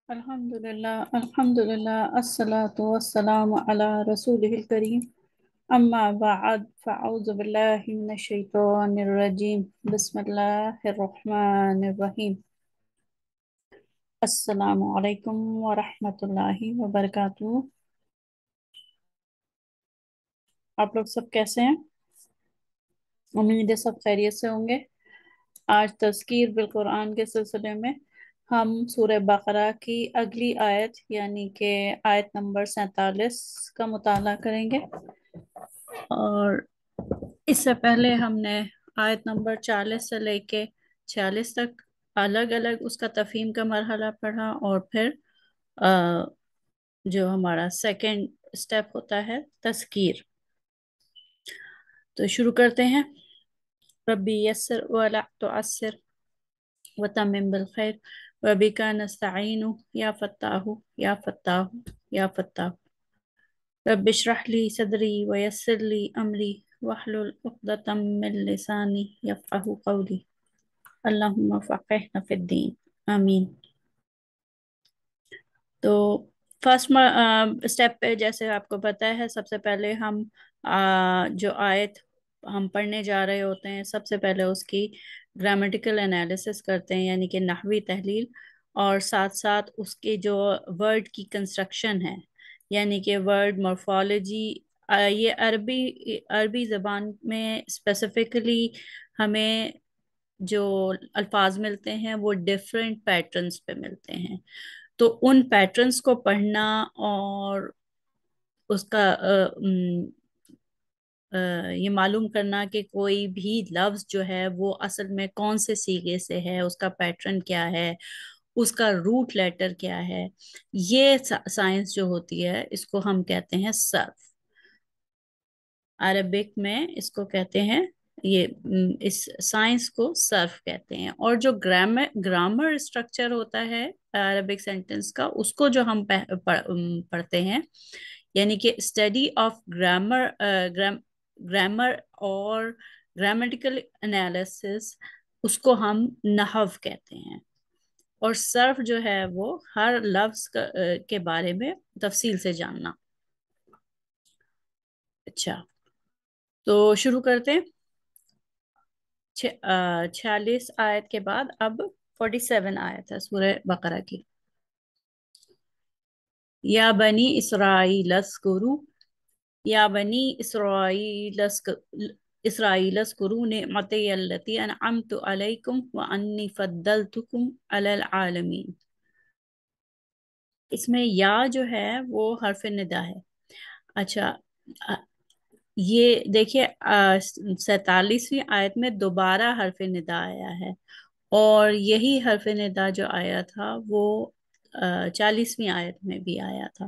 الحمد للہ الصلاۃ والسلام علی رسول الکریم اما بعد فاعوذ باللہ من الشیطان الرجیم بسم اللہ الرحمن الرحیم السلام علیکم ورحمۃ اللہ وبرکاتہ۔ آپ لوگ سب کیسے ہیں؟ امید ہے سب خیریت سے ہوں گے۔ آج تذکیر بالقرآن کے سلسلے میں ہم سورہ بقرہ کی اگلی آیت یعنی کہ آیت نمبر 47 کا مطالعہ کریں گے، اور اس سے پہلے ہم نے آیت نمبر 40 سے لے کے 46 تک الگ الگ اس کا تفہیم کا مرحلہ پڑھا، اور پھر جو ہمارا سیکنڈ سٹیپ ہوتا ہے تذکیر۔ تو شروع کرتے ہیں۔ ربی یسر ولا تعسر وتمم بالخیر وبک نستعین یا فتاح یا فتاح یا فتاح رب اشرح لی صدری ویسر لی امری واحلل عقدۃ من لسانی یفقہوا قولی اللہم فقہنا فی الدین آمین۔ تو فرسٹ اسٹیپ پہ جیسے آپ کو پتہ ہے، سب سے پہلے ہم جو آیت ہم پڑھنے جا رہے ہوتے ہیں سب سے پہلے اس کی گرامیٹیکل انالیسس کرتے ہیں، یعنی کہ نحوی تحلیل، اور ساتھ ساتھ اس کے جو ورڈ کی کنسٹرکشن ہے، یعنی کہ ورڈ مورفالوجی۔ یہ عربی زبان میں اسپیسیفکلی ہمیں جو الفاظ ملتے ہیں وہ ڈیفرنٹ پیٹرنز پہ ملتے ہیں، تو ان پیٹرنز کو پڑھنا اور اس کا یہ معلوم کرنا کہ کوئی بھی لفظ جو ہے وہ اصل میں کون سے صیغے سے ہے، اس کا پیٹرن کیا ہے، اس کا روٹ لیٹر کیا ہے، یہ سائنس جو ہوتی ہے اس کو ہم کہتے ہیں صرف۔ عربک میں اس کو کہتے ہیں، یہ اس سائنس کو صرف کہتے ہیں۔ اور جو گرامر اسٹرکچر ہوتا ہے عربک سینٹنس کا، اس کو جو ہم پڑھتے ہیں، یعنی کہ اسٹڈی آف گرامر اور گرامیٹیکل انالیسس، اس کو ہم نحو کہتے ہیں۔ اور صرف جو ہے وہ ہر لفظ کے بارے میں تفصیل سے جاننا۔ اچھا، تو شروع کرتے ہیں۔ 46 آیت کے بعد اب 47 آیت ہے سورہ بقرہ کی۔ یا بنی اسرائیل اذکروا، یا بنی اسرائیل اذکروا نعمتی التی انعمت علیکم وانی فضلتکم علی العالمین۔ اس میں یا جو ہے وہ حرف ندا ہے۔ اچھا، یہ دیکھیے 47ویں آیت میں دوبارہ حرف ندا آیا ہے، اور یہی حرف ندا جو آیا تھا وہ 40ویں آیت میں بھی آیا تھا۔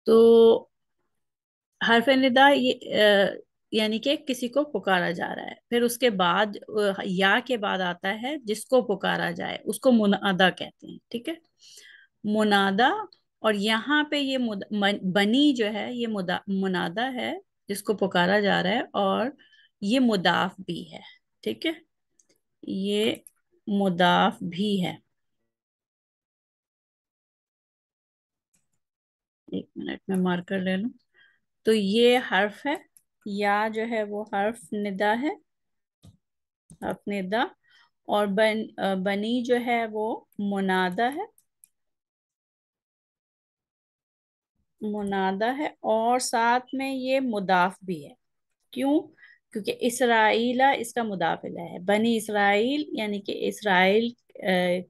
تو حرف ندا یعنی کہ کسی کو پکارا جا رہا ہے، پھر اس کے بعد یا کے بعد آتا ہے جس کو پکارا جائے، اس کو منادا کہتے ہیں، ٹھیک ہے، منادا۔ اور یہاں پہ یہ بنی جو ہے یہ منادا ہے جس کو پکارا جا رہا ہے، اور یہ مضاف بھی ہے، ٹھیک ہے، یہ مضاف بھی ہے۔ ایک منٹ میں مارکر لے لوں۔ تو یہ حرف ہے، یا جو ہے وہ حرف ندا ہے، حرف ندا، اور بنی جو ہے وہ منادا ہے، منادا ہے، اور ساتھ میں یہ مضاف بھی ہے۔ کیوں؟ کیونکہ اسرائیلہ اس کا مضاف الیہ ہے، بنی اسرائیل یعنی کہ اسرائیل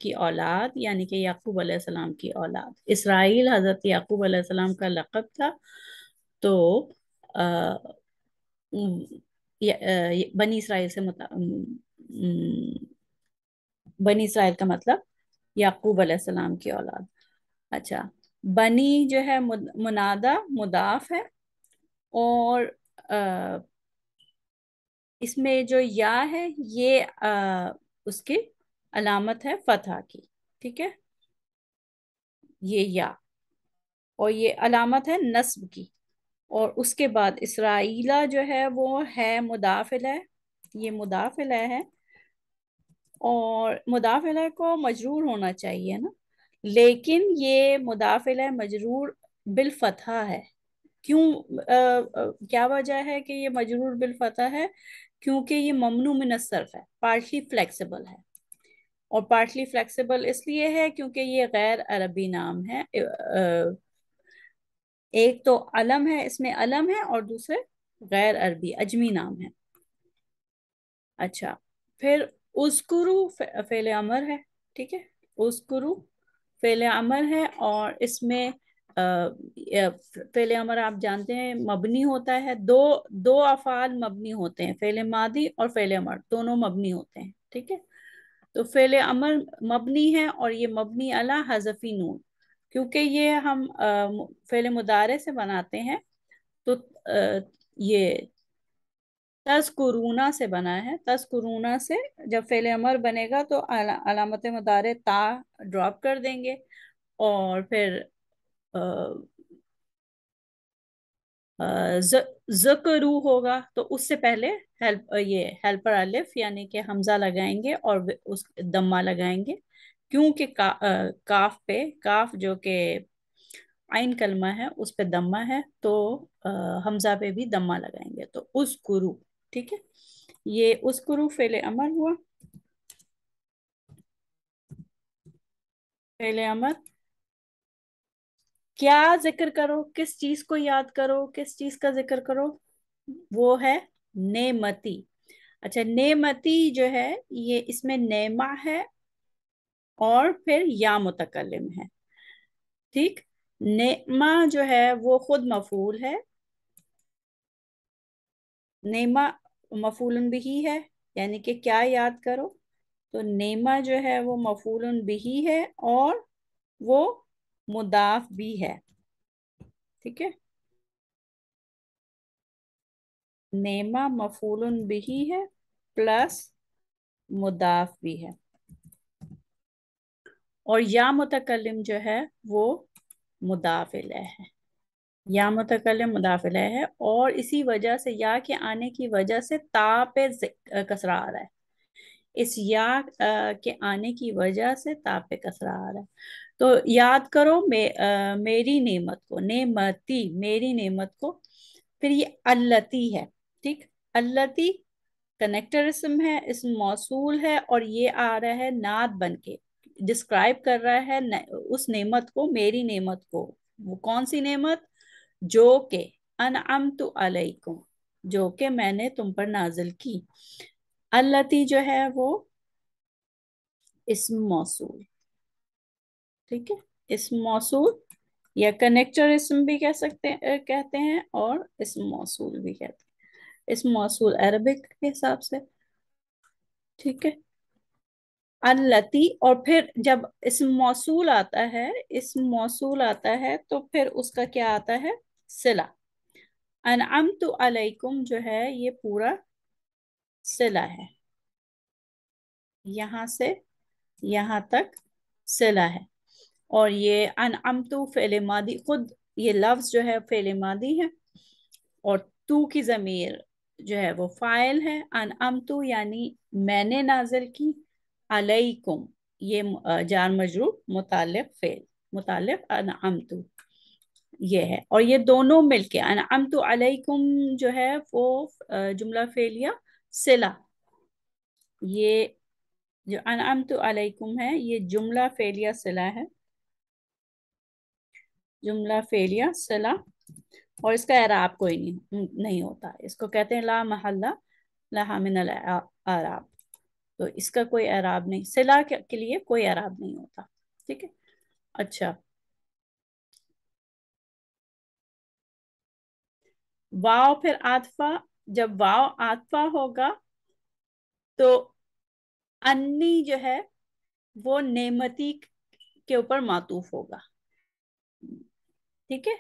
کی اولاد، یعنی کہ یعقوب علیہ السلام کی اولاد۔ اسرائیل حضرت یعقوب علیہ السلام کا لقب تھا، تو بنی اسرائیل سے بنی اسرائیل کا مطلب یعقوب علیہ السلام کی اولاد۔ اچھا، بنی جو ہے منادہ مضاف ہے، اور اس میں جو یا ہے یہ اس کی علامت ہے فتح کی، ٹھیک ہے، یہ یا، اور یہ علامت ہے نصب کی۔ اور اس کے بعد اسرائیلہ جو ہے وہ ہے مضاف الیہ، یہ مضاف الیہ ہے، اور مضاف الیہ کو مجرور ہونا چاہیے نا، لیکن یہ مضاف الیہ مجرور بالفتحہ ہے. کیوں؟ کیا وجہ ہے کہ یہ مجرور بالفتح ہے؟ کیونکہ یہ ممنوع من الصرف ہے، پارٹلی فلیکسیبل ہے. اور پارٹلی فلیکسیبل اس لیے ہے کیونکہ یہ غیر عربی نام ہے. ایک تو علم ہے، اس میں علم ہے، اور دوسرے غیر عربی اجمی نام ہے. اچھا، پھر اذکرو فعل امر ہے. ٹھیک ہے، اذکرو فعل امر ہے، اور اس میں فعل امر آپ جانتے ہیں مبنی ہوتا ہے. دو افعال مبنی ہوتے ہیں، فعل ماضی اور فعل امر دونوں مبنی ہوتے ہیں. ٹھیک ہے، تو فعل امر مبنی ہے، اور یہ مبنی علی حذف نون. کیونکہ یہ ہم فعل مضارع سے بناتے ہیں، تو یہ تذکرونا سے بنا ہے. تذکرونا سے جب فعل امر بنے گا تو علامت مضارع تا ڈراپ کر دیں گے، اور پھر ذکرو ہوگا تو اس سے پہلے یہ ہیلپر الف یعنی کہ حمزہ لگائیں گے اور اس دمہ لگائیں گے. کیونکہ کاف پہ، کاف جو کہ عین کلمہ ہے اس پہ دمہ ہے، تو حمزہ پہ بھی دمہ لگائیں گے. تو اذکرو. ٹھیک ہے، یہ اذکرو فعل امر ہوا. فعل امر کیا ذکر کرو، کس چیز کو یاد کرو، کس چیز کا ذکر کرو؟ وہ ہے نعمتی. اچھا، نعمتی جو ہے یہ اس میں نعمہ ہے اور پھر یا متکلم ہے. ٹھیک، نعمہ جو ہے وہ خود مفعول ہے، نعمہ مفعول بھی ہے. یعنی کہ کیا یاد کرو؟ تو نعمہ جو ہے وہ مفعول بھی ہے اور وہ مضاف بھی ہے. ٹھیک ہے، نعمہ مفعول بھی ہے پلس مضاف بھی ہے، اور یا متکلم جو ہے وہ مضاف الیہ ہے. یا متکلم مضاف الیہ ہے، اور اسی وجہ سے یا کے آنے کی وجہ سے تا پہ کسرہ آ رہا ہے. اس یا کے آنے کی وجہ سے تا پہ کسرہ آ رہا ہے. تو یاد کرو میری نعمت کو، نعمتی میری نعمت کو. پھر یہ التی ہے. ٹھیک، التی کنیکٹر اسم ہے، اسم موصول ہے، اور یہ آ رہا ہے نعت بن کے، ڈسکرائب کر رہا ہے اس نعمت کو، میری نعمت کو. وہ کون سی نعمت؟ جو کہ انعمت علیکم، جو کہ میں نے تم پر نازل کی. التی جو ہے وہ اسم موصول. ٹھیک ہے، اسم موصول یا کنیکٹر اسم بھی کہتے ہیں، اور اسم موصول بھی کہتے ہیں. اسم موصول عربک کے حساب سے. ٹھیک ہے، التی. اور پھر جب اسم موصول آتا ہے، اسم موصول آتا ہے تو پھر اس کا کیا آتا ہے؟ صلہ. انعمت علیکم جو ہے یہ پورا صلہ ہے، یہاں سے یہاں تک صلہ ہے. اور یہ انعمت فعل ماضی، خود یہ لفظ جو ہے فعل ماضی ہے، اور تو کی ضمیر جو ہے وہ فاعل ہے. انعمت یعنی میں نے نازل کی، علیکم یہ جار مجرور متعلق فعل، متعلق انعمت یہ ہے. اور یہ دونوں مل کے انعمت علیکم جو ہے وہ جملہ فعلیہ صلہ. یہ جو انعمت علیکم ہے یہ جملہ فعلیہ صلہ ہے، جملہ فعلیہ صلہ. اور اس کا اعراب کوئی نہیں ہوتا، اس کو کہتے ہیں لا محلہ لہا من الاعراب. تو اس کا کوئی اعراب نہیں، صلہ کے لیے کوئی اعراب نہیں ہوتا. ٹھیک ہے، اچھا. واو پھر عاطفہ. جب واو عاطفہ ہوگا تو انی جو ہے وہ نعمتی کے اوپر معطوف ہوگا. ٹھیک ہے،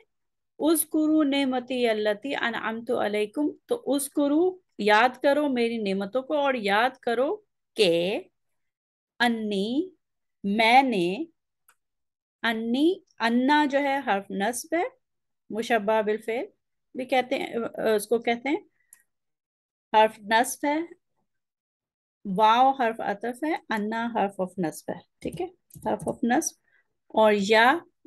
اذکروا نعمتی التی انعمت علیکم. تو اذکروا یاد کرو میری نعمتوں کو، اور یاد کرو کہ انی میں نے، انی انا جو ہے حرف نصب ہے، مشبہ بالفعل بھی کہتے ہیں اس کو، کہتے ہیں حرف نصب ہے. واو حرف عطف ہے، انا حرف آف نصب ہے. ٹھیک ہے، حرف آف نصب. اور یا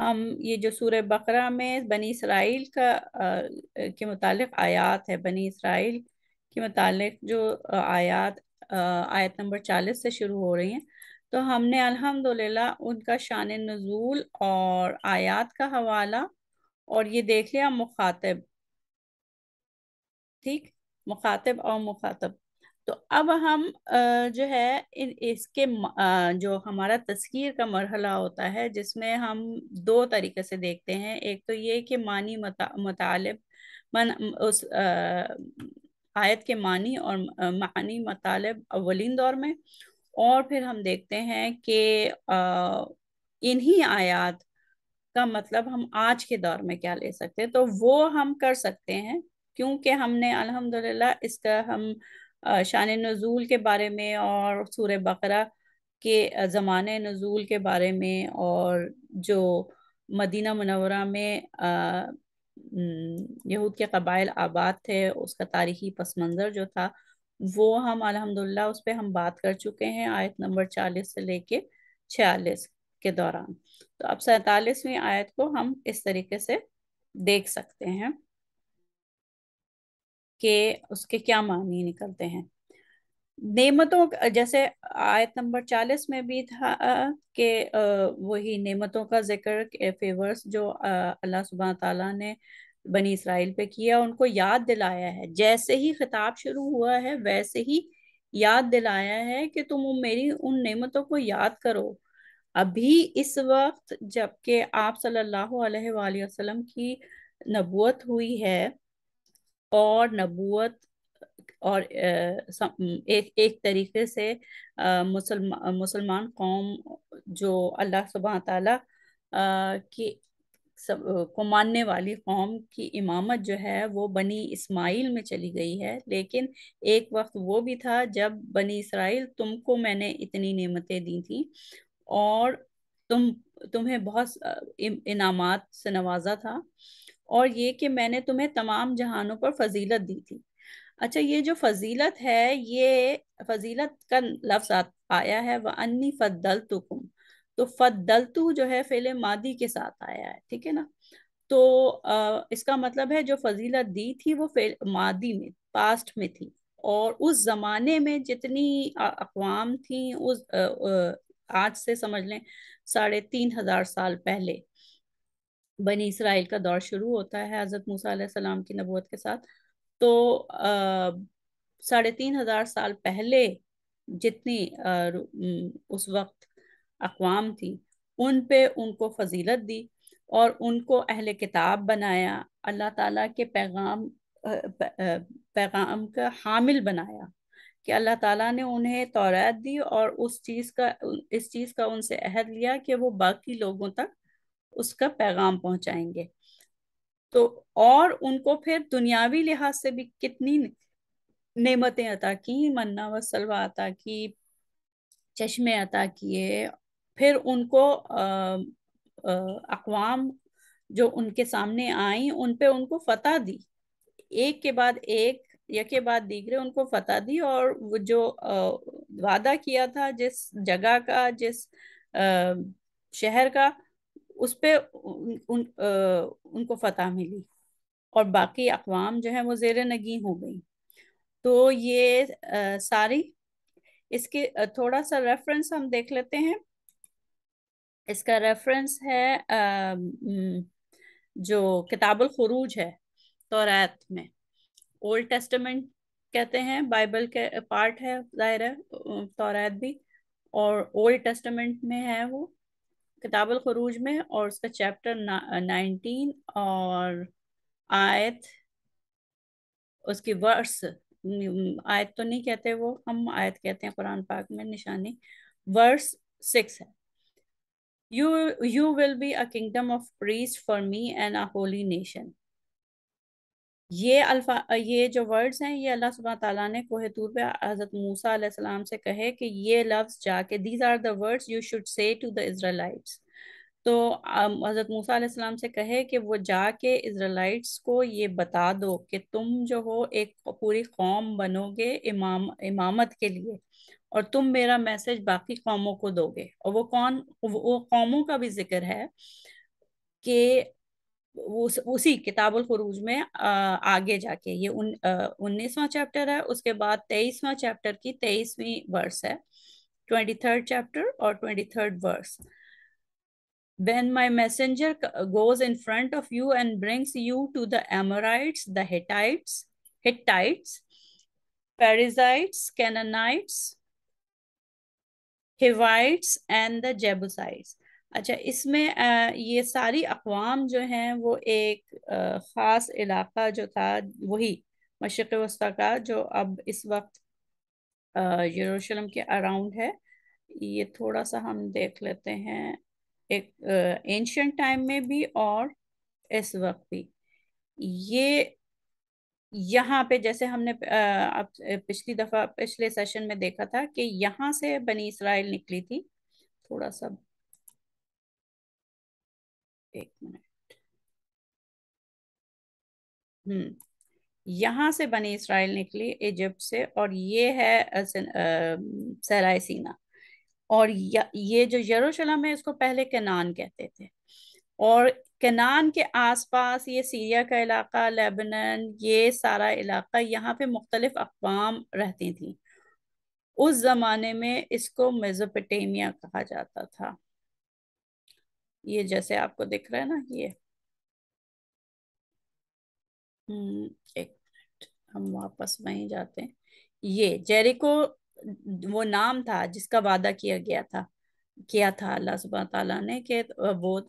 ہم یہ جو سورہ بقرہ میں بنی اسرائیل کے متعلق آیات ہے، بنی اسرائیل کے متعلق جو آیات آیت نمبر 40 سے شروع ہو رہی ہیں، تو ہم نے الحمدللہ ان کا شان نزول اور آیات کا حوالہ اور یہ دیکھ لیا مخاطب، ٹھیک، مخاطب اور مخاطب۔ تو اب ہم جو ہے اس کے جو ہمارا تذکیر کا مرحلہ ہوتا ہے، جس میں ہم دو طریقے سے دیکھتے ہیں۔ ایک تو یہ کہ معنی مطالب اس آیت کے معنی اور معنی مطالب اولین دور میں، اور پھر ہم دیکھتے ہیں کہ انہی آیات کا مطلب ہم آج کے دور میں کیا لے سکتے ہیں۔ تو وہ ہم کر سکتے ہیں، کیونکہ ہم نے الحمدللہ اس کا ہم شان نزول کے بارے میں اور سورہ بقرہ کے زمانے نزول کے بارے میں اور جو مدینہ منورہ میں یہود کے قبائل آباد تھے، اس کا تاریخی پس منظر جو تھا، وہ ہم الحمدللہ اس پہ ہم بات کر چکے ہیں آیت نمبر 40 سے لے کے 46 کے دوران۔ تو اب 47ویں آیت کو ہم اس طریقے سے دیکھ سکتے ہیں کہ اس کے کیا معنی نکلتے ہیں۔ نعمتوں جیسے آیت نمبر 40 میں بھی تھا کہ وہی نعمتوں کا ذکر، فیورز جو اللہ سبحانہ تعالیٰ نے بنی اسرائیل پہ کیا، ان کو یاد دلایا ہے۔ جیسے ہی خطاب شروع ہوا ہے ویسے ہی یاد دلایا ہے کہ تم میری ان نعمتوں کو یاد کرو۔ ابھی اس وقت جب کہ آپ صلی اللہ علیہ وآلہ وسلم کی نبوت ہوئی ہے، اور نبوت اور ایک طریقے سے مسلمان قوم جو اللہ سبحانہ تعالیٰ کی کو ماننے والی قوم کی امامت جو ہے وہ بنی اسماعیل میں چلی گئی ہے، لیکن ایک وقت وہ بھی تھا جب بنی اسرائیل تم کو میں نے اتنی نعمتیں دی تھیں اور تمہیں بہت انعامات سے نوازا تھا، اور یہ کہ میں نے تمہیں تمام جہانوں پر فضیلت دی تھی۔ اچھا، یہ جو فضیلت ہے، یہ فضیلت کا لفظ آیا ہے وَأَنِّي فَضَّلْتُكُمْ، تو فضلتو جو ہے فعل ماضی کے ساتھ آیا ہے، ٹھیک ہے نا؟ تو اس کا مطلب ہے جو فضیلت دی تھی وہ فعل ماضی میں، پاسٹ میں تھی، اور اس زمانے میں جتنی اقوام تھیں، آج سے سمجھ لیں 3500 سال پہلے بنی اسرائیل کا دور شروع ہوتا ہے حضرت موسیٰ علیہ السلام کی نبوت کے ساتھ۔ تو 3500 سال پہلے جتنی اس وقت اقوام تھی، ان پہ ان کو فضیلت دی اور ان کو اہل کتاب بنایا، اللہ تعالیٰ کے پیغام کا حامل بنایا، کہ اللہ تعالیٰ نے انہیں تورات دی اور اس چیز کا ان سے عہد لیا کہ وہ باقی لوگوں تک اس کا پیغام پہنچائیں گے۔ تو اور ان کو پھر دنیاوی لحاظ سے بھی کتنی نعمتیں عطا کی، منا و سلوہ عطا کی، چشمے عطا کیے، پھر ان کو اقوام جو ان کے سامنے آئیں ان پہ ان کو فتح دی، ایک کے بعد ایک، یکے بعد دیگرے ان کو فتح دی، اور وہ جو وعدہ کیا تھا جس جگہ کا، جس شہر کا، اس پہ ان کو فتح ملی، اور باقی اقوام جو ہیں وہ زیر نگیں ہو گئی۔ تو یہ ساری اس کے تھوڑا سا ریفرنس ہم دیکھ لیتے ہیں۔ اس کا ریفرنس ہے جو کتاب الخروج ہے تورات میں، اولڈ ٹیسٹمنٹ کہتے ہیں، بائبل کے پارٹ ہے ظاہر ہے تورات بھی، اور اولڈ ٹیسٹمنٹ میں ہے وہ کتاب الخروج میں، اور اس کا چیپٹر 19 اور آیت، اس کی ورس، آیت تو نہیں کہتے وہ، ہم آیت کہتے ہیں قرآن پاک میں، نشانی ورس 6 ہے۔ You will be a kingdom of priests for me and a holy nation۔ یہ جو ورڈز ہیں، یہ اللہ سبحانہ تعالیٰ نے کوہ طور پہ حضرت موسیٰ علیہ السلام سے کہے کہ یہ لفظ جا کے these are the words you should say to the Israelites۔ تو حضرت موسیٰ علیہ السلام سے کہے کہ وہ جا کے اسرائیلائٹس کو یہ بتا دو کہ تم جو ہو ایک پوری قوم بنو گے امامت کے لیے، اور تم میرا میسج باقی قوموں کو دو گے۔ اور وہ قوموں کا بھی ذکر ہے کہ اسی کتاب الخروج میں آگے جا کے یہ 19واں چیپٹر ہے، اس کے بعد 23واں چیپٹر کی 23ویں ورس ہے، 23rd چیپٹر اور 23rd verse. When my messenger goes in front of you and brings you to the Amorites, the Hittites, Perizzites, Canaanites, Hivites and the Jebusites. اچھا، اس میں یہ ساری اقوام جو ہیں وہ ایک خاص علاقہ جو تھا وہی مشرق وسطیٰ کا، جو اب اس وقت یروشلم کے اراؤنڈ ہے. یہ تھوڑا سا ہم دیکھ لیتے ہیں، ایک اینشنٹ ٹائم میں بھی اور اس وقت بھی. یہ یہاں پہ جیسے ہم نے پچھلی دفعہ پچھلے سیشن میں دیکھا تھا کہ یہاں سے بنی اسرائیل نکلی تھی. تھوڑا سا ایک منٹ. یہاں سے بنی اسرائیل نکلی ایجپٹ سے، اور یہ ہے صحرائے سینا. اور یہ جو یروشلم ہے اس کو پہلے کنعان کہتے تھے، اور کنعان کے آس پاس یہ سیریا کا علاقہ، لیبنان، یہ سارا علاقہ، یہاں پہ مختلف اقوام رہتی تھیں. اس زمانے میں اس کو میزوپوٹیمیا کہا جاتا تھا. یہ جیسے آپ کو دکھ رہا ہے نا، یہ ایک منٹ ہم واپس وہیں جاتے ہیں. یہ جیریکو وہ نام تھا جس کا وعدہ کیا تھا اللہ سبحانہ تعالیٰ نے کہ وہ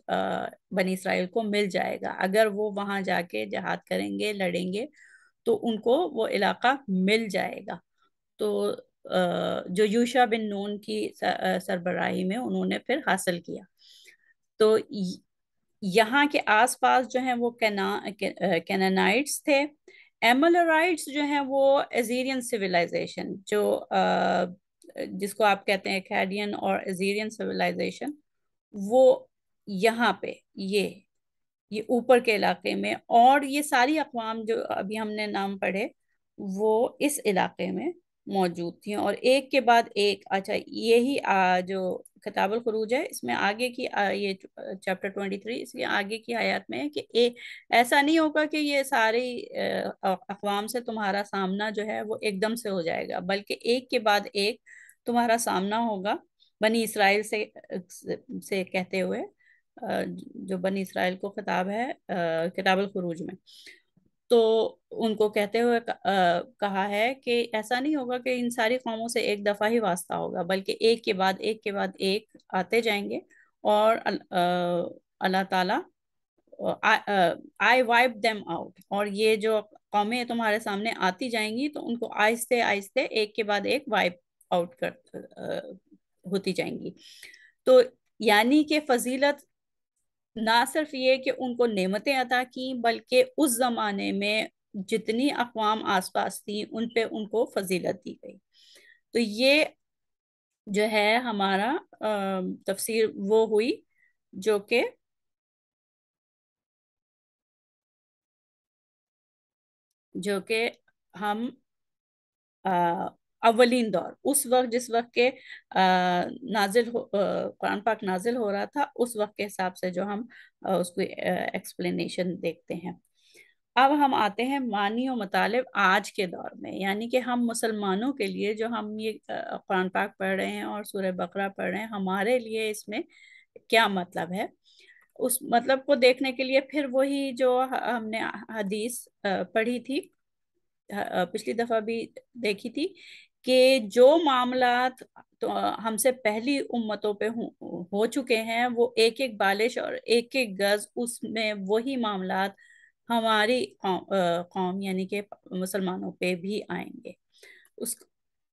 بنی اسرائیل کو مل جائے گا اگر وہ وہاں جا کے جہاد کریں گے، لڑیں گے تو ان کو وہ علاقہ مل جائے گا. تو جو یوشع بن نون کی سربراہی میں انہوں نے پھر حاصل کیا. تو یہاں کے آس پاس جو ہیں وہ کینانائٹس تھے. ایملورائٹس جو ہیں وہ ایزیرین سویلائزیشن، جو جس کو آپ کہتے ہیں ایکیڈین اور ایزیرین سویلائزیشن، وہ یہاں پہ یہ اوپر کے علاقے میں، اور یہ ساری اقوام جو ابھی ہم نے نام پڑھے وہ اس علاقے میں موجود تھیں، اور ایک کے بعد ایک. اچھا، یہی جو کتاب الخروج ہے اس میں آگے کی یہ چیپٹر 23 اس کے آگے کی آیات میں ہے کہ ایسا نہیں ہوگا کہ یہ ساری اقوام سے تمہارا سامنا جو ہے وہ ایک دم سے ہو جائے گا، بلکہ ایک کے بعد ایک تمہارا سامنا ہوگا. بنی اسرائیل سے کہتے ہوئے جو بنی اسرائیل کو خطاب ہے کتاب الخروج میں، تو ان کو کہتے ہوئے کہا ہے کہ ایسا نہیں ہوگا کہ ان ساری قوموں سے ایک دفعہ ہی واسطہ ہوگا، بلکہ ایک کے بعد ایک کے بعد ایک آتے جائیں گے. اور اللہ تعالیٰ I wipe them out، اور یہ جو قومیں تمہارے سامنے آتی جائیں گی تو ان کو آہستہ آہستہ ایک کے بعد ایک وائپ آؤٹ ہوتی جائیں گی. تو یعنی کہ فضیلت نہ صرف یہ کہ ان کو نعمتیں عطا کی، بلکہ اس زمانے میں جتنی اقوام آس پاس تھیں ان پہ ان کو فضیلت دی گئی. تو یہ جو ہے ہمارا تفسیر وہ ہوئی جو کہ ہم اولین دور، اس وقت جس وقت کے قرآن پاک نازل ہو رہا تھا اس وقت کے حساب سے جو ہم اس کو ایکسپلینیشن دیکھتے ہیں. اب ہم آتے ہیں معنی و مطالب آج کے دور میں، یعنی کہ ہم مسلمانوں کے لیے جو ہم یہ قرآن پاک پڑھ رہے ہیں اور سورہ بقرہ پڑھ رہے ہیں، ہمارے لیے اس میں کیا مطلب ہے. اس مطلب کو دیکھنے کے لیے پھر وہی جو ہم نے حدیث پڑھی تھی پچھلی دفعہ بھی دیکھی تھی، کہ جو معاملات تو ہم سے پہلی امتوں پہ ہو چکے ہیں وہ ایک ایک بالش اور ایک ایک گز اس میں وہی معاملات ہماری قوم یعنی کہ مسلمانوں پہ بھی آئیں گے.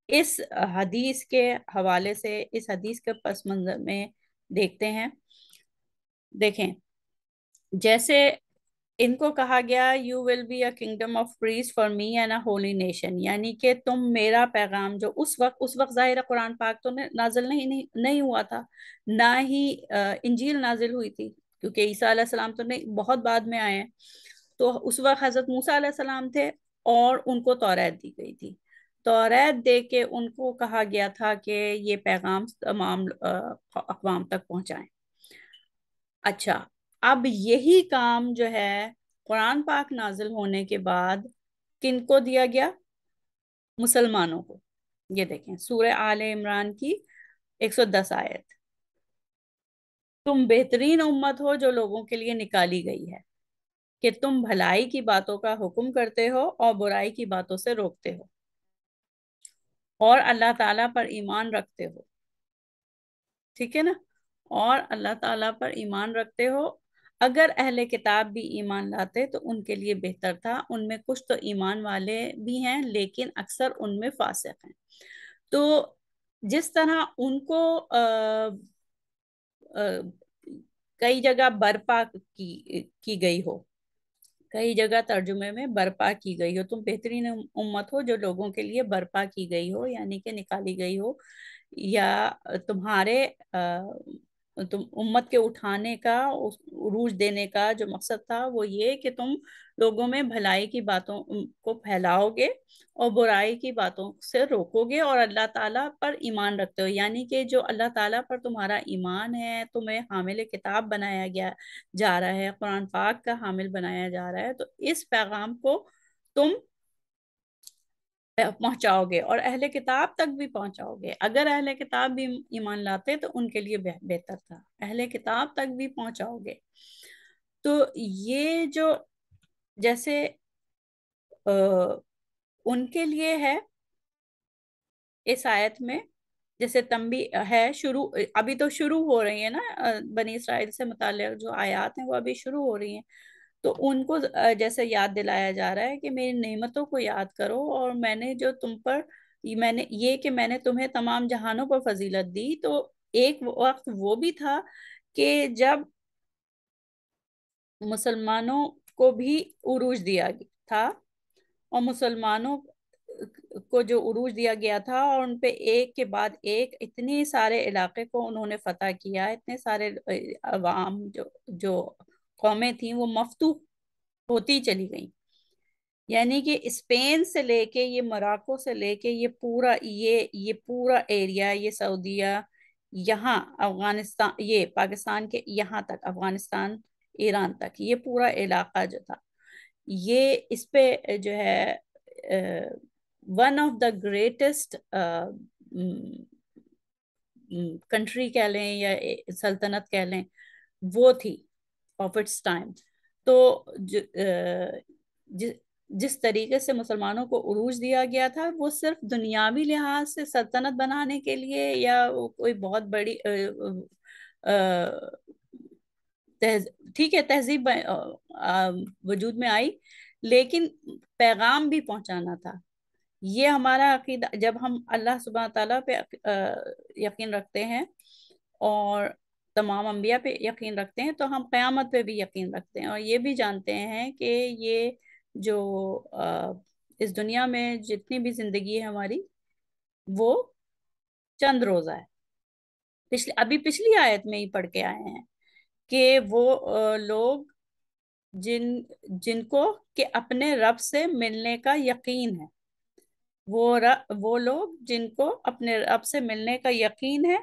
اس حدیث کے حوالے سے اس حدیث کے پس منظر میں دیکھتے ہیں. دیکھیں، جیسے ان کو کہا گیا you will be a kingdom of priest for me and a holy nation, یعنی کہ تم میرا پیغام جو اس وقت ظاہر قرآن پاک تو نازل نہیں ہوا تھا، نہ ہی انجیل نازل ہوئی تھی، کیونکہ عیسیٰ علیہ السلام تو نہیں، بہت بعد میں آئے ہیں. تو اس وقت حضرت موسیٰ علیہ السلام تھے اور ان کو توریت دی گئی تھی. توریت دے کے ان کو کہا گیا تھا کہ یہ پیغام تمام اقوام تک پہنچائیں. اچھا، اب یہی کام جو ہے قرآن پاک نازل ہونے کے بعد کن کو دیا گیا؟ مسلمانوں کو۔ یہ دیکھیں سورہ آل عمران کی 110 آیت، تم بہترین امت ہو جو لوگوں کے لیے نکالی گئی ہے کہ تم بھلائی کی باتوں کا حکم کرتے ہو اور برائی کی باتوں سے روکتے ہو اور اللہ تعالیٰ پر ایمان رکھتے ہو۔ ٹھیک ہے نا؟ اور اللہ تعالیٰ پر ایمان رکھتے ہو۔ اگر اہل کتاب بھی ایمان لاتے تو ان کے لیے بہتر تھا، ان میں کچھ تو ایمان والے بھی ہیں لیکن اکثر ان میں فاسق ہیں۔ تو جس طرح ان کو کئی جگہ برپا کی گئی ہو، کئی جگہ ترجمے میں برپا کی گئی ہو، تم بہترین امت ہو جو لوگوں کے لیے برپا کی گئی ہو یعنی کہ نکالی گئی ہو، یا تمہارے تم امت کے اٹھانے کا، عروج دینے کا جو مقصد تھا وہ یہ کہ تم لوگوں میں بھلائی کی باتوں کو پھیلاؤ گے اور برائی کی باتوں سے روکو گے اور اللہ تعالیٰ پر ایمان رکھتے ہو، یعنی کہ جو اللہ تعالیٰ پر تمہارا ایمان ہے، تمہیں حامل کتاب بنایا گیا جا رہا ہے، قرآن پاک کا حامل بنایا جا رہا ہے، تو اس پیغام کو تم پہنچاؤ گے اور اہل کتاب تک بھی پہنچاؤ گے۔ اگر اہل کتاب بھی ایمان لاتے تو ان کے لیے بہتر تھا، اہل کتاب تک بھی پہنچاؤ گے۔ تو یہ جو جیسے ان کے لیے ہے اس آیت میں، جیسے تنبیہ ہے، ابھی تو شروع ہو رہی ہے نا، بنی اسرائیل سے متعلق جو آیات ہیں وہ ابھی شروع ہو رہی ہیں، تو ان کو جیسے یاد دلایا جا رہا ہے کہ میری نعمتوں کو یاد کرو، اور میں نے جو تم پر میں نے تمہیں تمام جہانوں پر فضیلت دی۔ تو ایک وقت وہ بھی تھا کہ جب مسلمانوں کو بھی عروج دیا گیا تھا، اور مسلمانوں کو جو عروج دیا گیا تھا اور ان پہ ایک کے بعد ایک اتنے سارے علاقے کو انہوں نے فتح کیا، اتنے سارے عوام جو قومیں تھیں وہ مفتوح ہوتی چلی گئیں، یعنی کہ اسپین سے لے کے یہ موراکو سے لے کے یہ پورا ایریا، یہ سعودیہ، یہاں افغانستان، یہ پاکستان کے یہاں تک، افغانستان ایران تک، یہ پورا علاقہ جو تھا، یہ اس پہ جو ہے one of the greatest country کہہ لیں یا سلطنت کہہ لیں، وہ تھی آف اٹس ٹائم۔ تو جس طریقے سے مسلمانوں کو عروج دیا گیا تھا وہ صرف دنیاوی لحاظ سے سلطنت بنانے کے لیے یا کوئی بہت بڑی ٹھیک ہے تہذیب وجود میں آئی، لیکن پیغام بھی پہنچانا تھا۔ یہ ہمارا عقیدہ، جب ہم اللہ سبحانہ تعالیٰ پہ یقین رکھتے ہیں اور تمام انبیاء پہ یقین رکھتے ہیں تو ہم قیامت پہ بھی یقین رکھتے ہیں، اور یہ بھی جانتے ہیں کہ یہ جو اس دنیا میں جتنی بھی زندگی ہے ہماری وہ چند روزہ ہے۔ ابھی پچھلی آیت میں ہی پڑھ کے آئے ہیں کہ وہ لوگ جن کو کہ اپنے رب سے ملنے کا یقین ہے، وہ لوگ جن کو اپنے رب سے ملنے کا یقین ہے،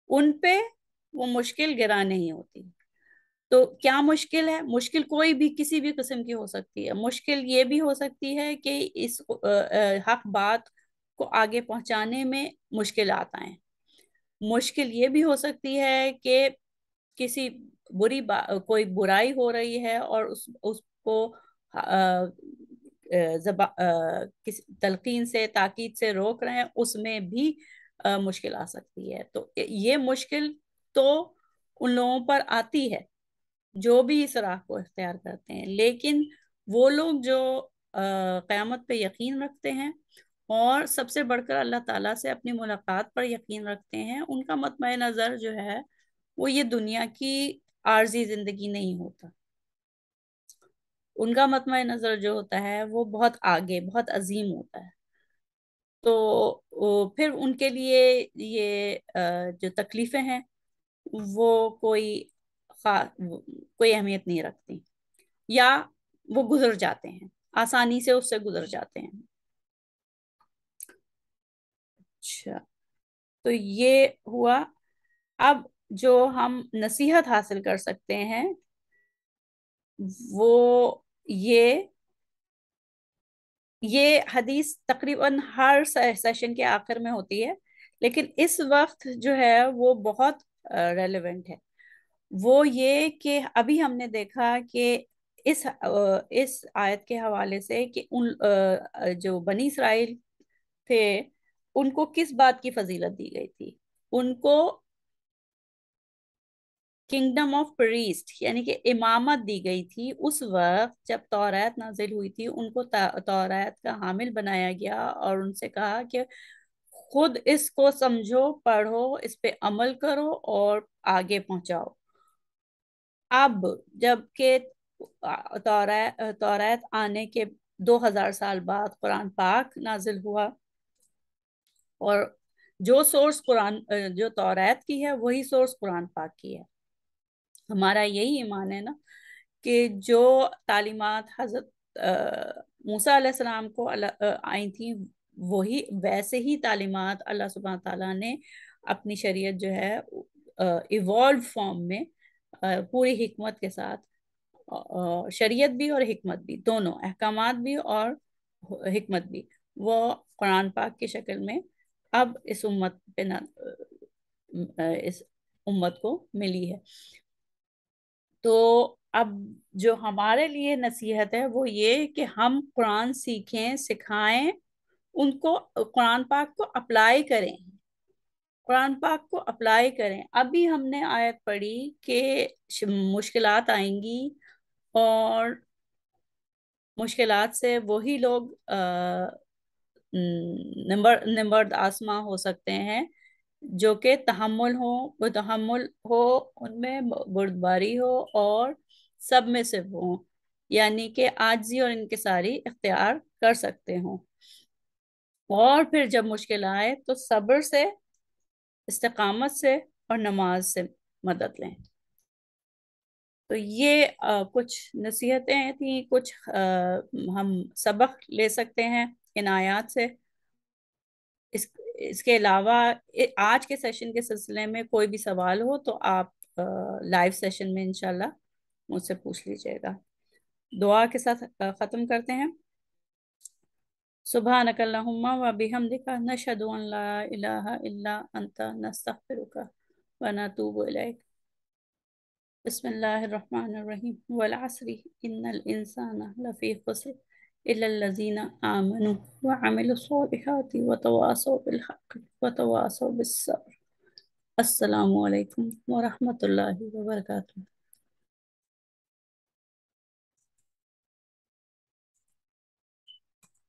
ان پہ وہ مشکل گرا نہیں ہوتی۔ تو کیا مشکل ہے؟ مشکل کوئی بھی کسی بھی قسم کی ہو سکتی ہے۔ مشکل یہ بھی ہو سکتی ہے کہ اس حق بات کو آگے پہنچانے میں مشکلات آئیں۔ مشکل یہ بھی ہو سکتی ہے کہ کسی کوئی برائی ہو رہی ہے اور اس کو تلقین سے، تاکید سے روک رہے ہیں، اس میں بھی مشکل آ سکتی ہے۔ تو یہ مشکل تو ان لوگوں پر آتی ہے جو بھی اس راہ کو اختیار کرتے ہیں، لیکن وہ لوگ جو قیامت پہ یقین رکھتے ہیں اور سب سے بڑھ کر اللہ تعالیٰ سے اپنی ملاقات پر یقین رکھتے ہیں، ان کا مطمع نظر جو ہے وہ یہ دنیا کی عارضی زندگی نہیں ہوتا، ان کا مطمع نظر جو ہوتا ہے وہ بہت آگے، بہت عظیم ہوتا ہے۔ تو پھر ان کے لیے یہ جو تکلیفیں ہیں وہ کوئی اہمیت نہیں رکھتی، یا وہ گزر جاتے ہیں، آسانی سے اس سے گزر جاتے ہیں۔ اچھا، تو یہ ہوا۔ اب جو ہم نصیحت حاصل کر سکتے ہیں وہ یہ یہ حدیث تقریباً ہر سیشن کے آخر میں ہوتی ہے، لیکن اس وقت جو ہے وہ بہت ریلیونٹ ہے۔ وہ یہ کہ ابھی ہم نے دیکھا کہ اس آیت کے حوالے سے کہ ان جو بنی اسرائیل تھے ان کو کس بات کی فضیلت دی گئی تھی؟ ان کو کنگڈم آف پریسٹ یعنی کہ امامت دی گئی تھی اس وقت جب توریت نازل ہوئی تھی۔ ان کو توریت کا حامل بنایا گیا اور ان سے کہا کہ خود اس کو سمجھو، پڑھو، اس پہ عمل کرو اور آگے پہنچاؤ۔ اب جب کہ توریت آنے کے 2000 سال بعد قرآن پاک نازل ہوا، اور جو سورس قرآن جو توریت کی ہے وہی سورس قرآن پاک کی ہے۔ ہمارا یہی ایمان ہے نا کہ جو تعلیمات حضرت موسیٰ علیہ السلام کو آئی تھیں، وہی ویسے ہی تعلیمات اللہ سبحانہ تعالیٰ نے اپنی شریعت جو ہے ایوالو فارم میں پوری حکمت کے ساتھ، شریعت بھی اور حکمت بھی دونوں، احکامات بھی اور حکمت بھی، وہ قرآن پاک کی شکل میں اب اس امت پہ اس امت کو ملی ہے۔ تو اب جو ہمارے لیے نصیحت ہے وہ یہ کہ ہم قرآن سیکھیں، سکھائیں، ان کو قرآن پاک کو اپلائی کریں، قرآن پاک کو اپلائی کریں۔ ابھی ہم نے آیت پڑھی کہ مشکلات آئیں گی، اور مشکلات سے وہی لوگ نمبرد آسماں ہو سکتے ہیں جو کہ تحمل ہو، وہ تحمل ہو ان میں، بردباری ہو اور سب میں سے ہوں، یعنی کہ عاجزی اور انکساری اختیار کر سکتے ہوں، اور پھر جب مشکل آئے تو صبر سے، استقامت سے اور نماز سے مدد لیں۔ تو یہ کچھ نصیحتیں تھیں، کچھ ہم سبق لے سکتے ہیں ان آیات سے۔ اس اس کے علاوہ آج کے سیشن کے سلسلے میں کوئی بھی سوال ہو تو آپ لائیو سیشن میں انشاءاللہ مجھ سے پوچھ لیجئے گا۔ دعا کے ساتھ ختم کرتے ہیں۔ سبحانک اللہم و بحمدک نشہد ان لا الہ الا انت نستغفرک و نتوب الیک۔ بسم اللہ الرحمن الرحیم والعصر ان الانسان لفی خسر الا الذین آمنوا وعملوا الصالحات وتواصوا بالحق وتواصوا بالصبر۔ السلام علیکم ورحمۃ اللہ وبرکاتہ۔